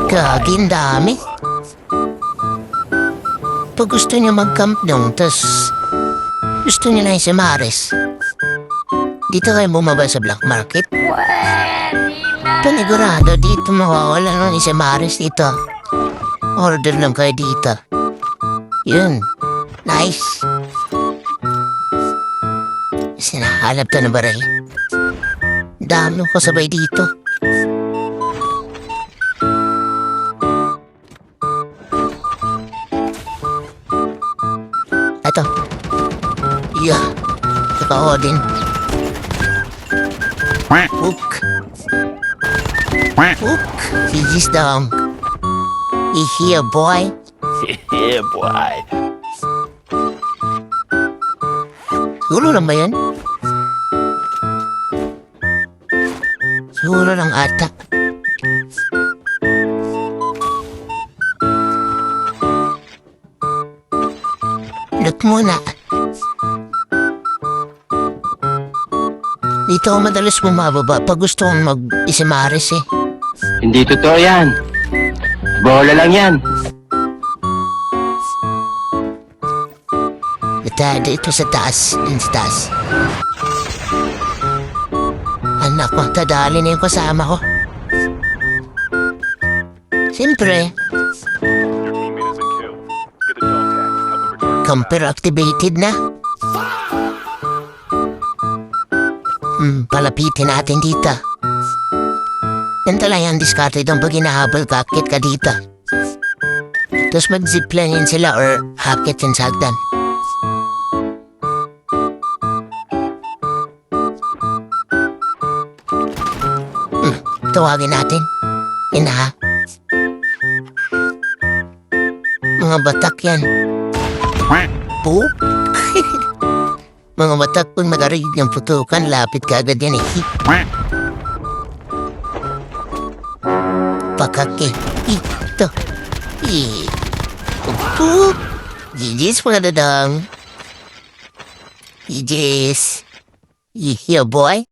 Gaging dami. Pag gusto niya mag-camp nung, tas gusto niya lang si Maris. Dito kayo bumaba sa black market? Panigurado, dito mawawala nun si Maris dito. Order lang kayo dito. Yun. Nice. Sinahalap to na baril. Dami ko sabay dito. Ito. Yeah. Saka din. Hook. Hook. He's down. You here, boy? Yeah, boy. Siguro lang ba yan? Siguro lang ata. Look muna. Dito ako madalas bumababa pag gusto kong mag-isimaris eh. Hindi totoo yan. Bola lang yan. Dito sa taas. Sa taas. Anak ko, tadali na yung kasama ko. Siyempre. Camper activated na. Palapitin natin dito. Yan talaga yung diskarte itong pag hinahabol ka, akit ka dito. Tapos mag-zipline sila or hakit yung sagdan. Tawagin natin. Ina. Mga batak yan. Po? Mga batak pag nag-arig ng putukan, lapit ka agad yan eh. Pakake. Ito. Po? Gigis mga dadang. Gigis. You here, boy?